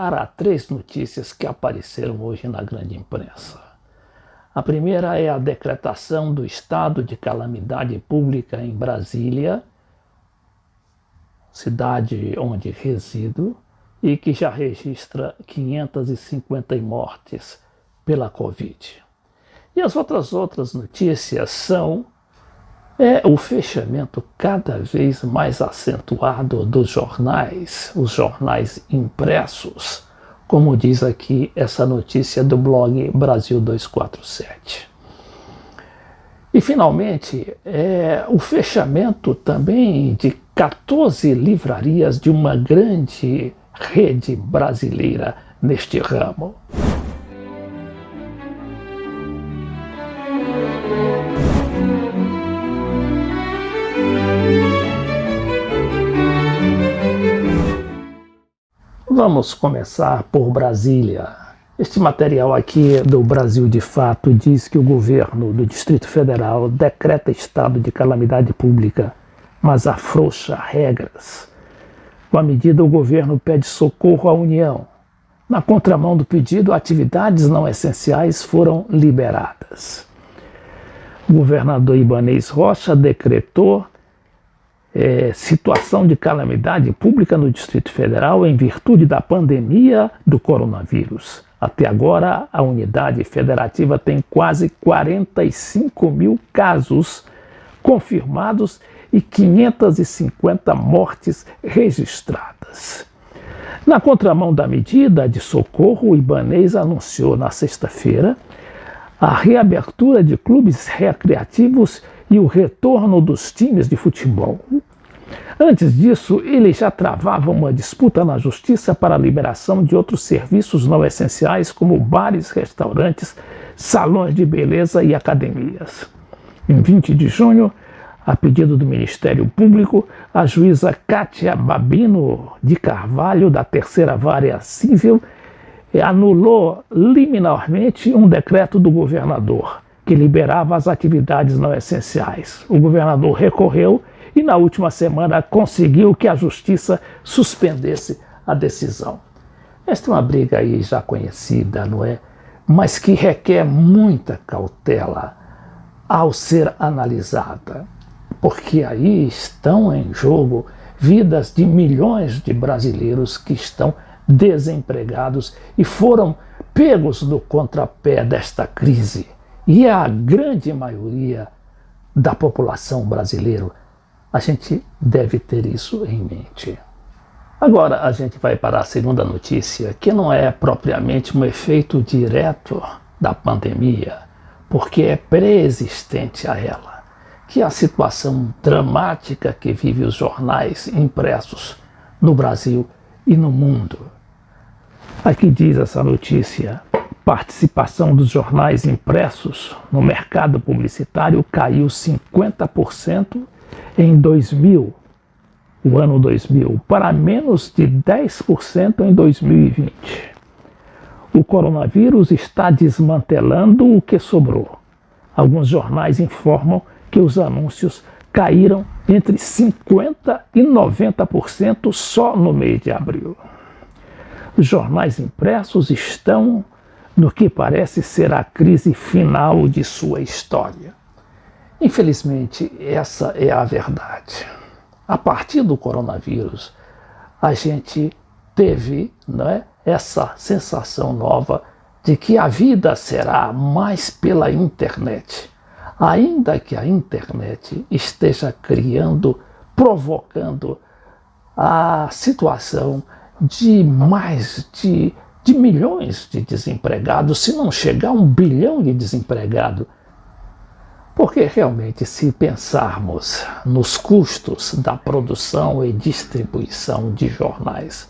Há três notícias que apareceram hoje na grande imprensa. A primeira é a decretação do estado de calamidade pública em Brasília, cidade onde resido, e que já registra 550 mortes pela Covid. E as outras notícias são o fechamento cada vez mais acentuado dos jornais, os jornais impressos, como diz aqui essa notícia do blog Brasil 247. E, finalmente, o fechamento também de 14 livrarias de uma grande rede brasileira neste ramo. Vamos começar por Brasília. Este material aqui do Brasil de Fato diz que o governo do Distrito Federal decreta estado de calamidade pública, mas afrouxa regras. Com a medida, o governo pede socorro à União. Na contramão do pedido, atividades não essenciais foram liberadas. O governador Ibanez Rocha decretou situação de calamidade pública no Distrito Federal em virtude da pandemia do coronavírus. Até agora, a unidade federativa tem quase 45 mil casos confirmados e 550 mortes registradas. Na contramão da medida de socorro, o Ibanez anunciou na sexta-feira a reabertura de clubes recreativos e o retorno dos times de futebol. Antes disso, ele já travava uma disputa na justiça para a liberação de outros serviços não essenciais, como bares, restaurantes, salões de beleza e academias. Em 20 de junho, a pedido do Ministério Público, a juíza Kátia Babino de Carvalho, da Terceira Vara Civil, anulou liminarmente um decreto do governador, que liberava as atividades não essenciais. O governador recorreu e, na última semana, conseguiu que a justiça suspendesse a decisão. Esta é uma briga aí já conhecida, não é? Mas que requer muita cautela ao ser analisada, porque aí estão em jogo vidas de milhões de brasileiros que estão desempregados e foram pegos no contrapé desta crise. E a grande maioria da população brasileira, a gente deve ter isso em mente. Agora a gente vai para a segunda notícia, que não é propriamente um efeito direto da pandemia, porque é pré-existente a ela, que é a situação dramática que vive os jornais impressos no Brasil e no mundo. Aqui diz essa notícia: participação dos jornais impressos no mercado publicitário caiu 50% em 2000, o ano 2000, para menos de 10% em 2020. O coronavírus está desmantelando o que sobrou. Alguns jornais informam que os anúncios caíram entre 50% e 90% só no mês de abril. Os jornais impressos estão no que parece ser a crise final de sua história. Infelizmente, essa é a verdade. A partir do coronavírus, a gente teve, essa sensação nova de que a vida será mais pela internet, ainda que a internet esteja provocando a situação de mais de milhões de desempregados, se não chegar a 1 bilhão de desempregados. Porque realmente, se pensarmos nos custos da produção e distribuição de jornais,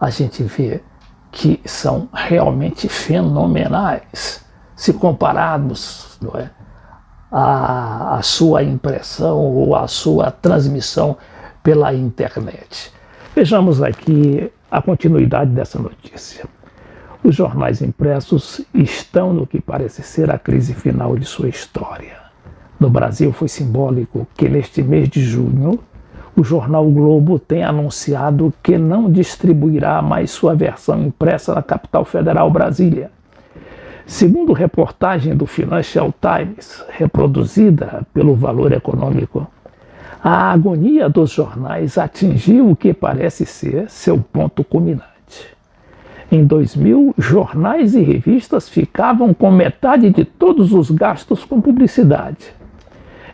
a gente vê que são realmente fenomenais, se compararmos a sua impressão ou a sua transmissão pela internet. Vejamos aqui a continuidade dessa notícia. Os jornais impressos estão no que parece ser a crise final de sua história. No Brasil, foi simbólico que neste mês de junho, o jornal o Globo tem anunciado que não distribuirá mais sua versão impressa na capital federal, Brasília. Segundo reportagem do Financial Times, reproduzida pelo Valor Econômico, a agonia dos jornais atingiu o que parece ser seu ponto culminante. Em 2000, jornais e revistas ficavam com metade de todos os gastos com publicidade.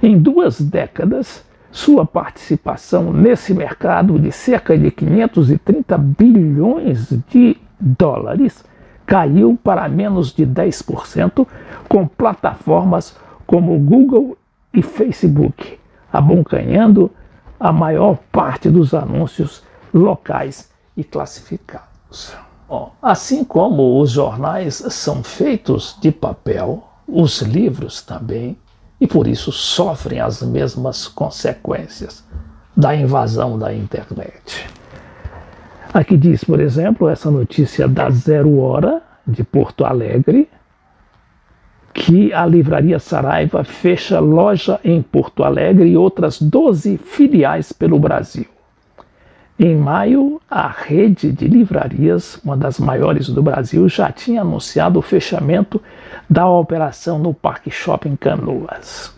Em 2 décadas, sua participação nesse mercado de cerca de 530 bilhões de dólares caiu para menos de 10%, com plataformas como Google e Facebook, abocanhando a maior parte dos anúncios locais e classificados. Bom, assim como os jornais são feitos de papel, os livros também, e por isso sofrem as mesmas consequências da invasão da internet. Aqui diz, por exemplo, essa notícia da 0 Hora, de Porto Alegre, que a Livraria Saraiva fecha loja em Porto Alegre e outras 12 filiais pelo Brasil. Em maio, a rede de livrarias, uma das maiores do Brasil, já tinha anunciado o fechamento da operação no Parque Shopping Canoas.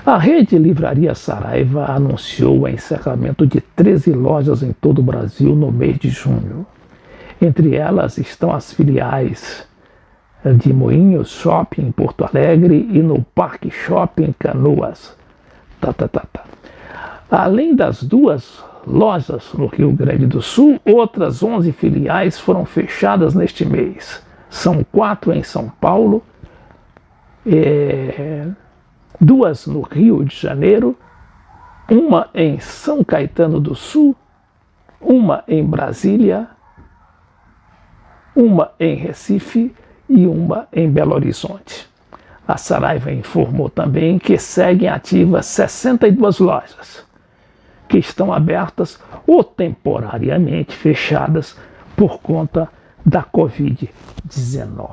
A rede Livraria Saraiva anunciou o encerramento de 13 lojas em todo o Brasil no mês de junho. Entre elas estão as filiais de Moinhos Shopping em Porto Alegre e no Parque Shopping Canoas. Além das 2 lojas no Rio Grande do Sul, outras 11 filiais foram fechadas neste mês. São 4 em São Paulo, 2 no Rio de Janeiro, 1 em São Caetano do Sul, 1 em Brasília, 1 em Recife e 1 em Belo Horizonte. A Saraiva informou também que seguem ativas 62 lojas, que estão abertas ou temporariamente fechadas por conta da Covid-19.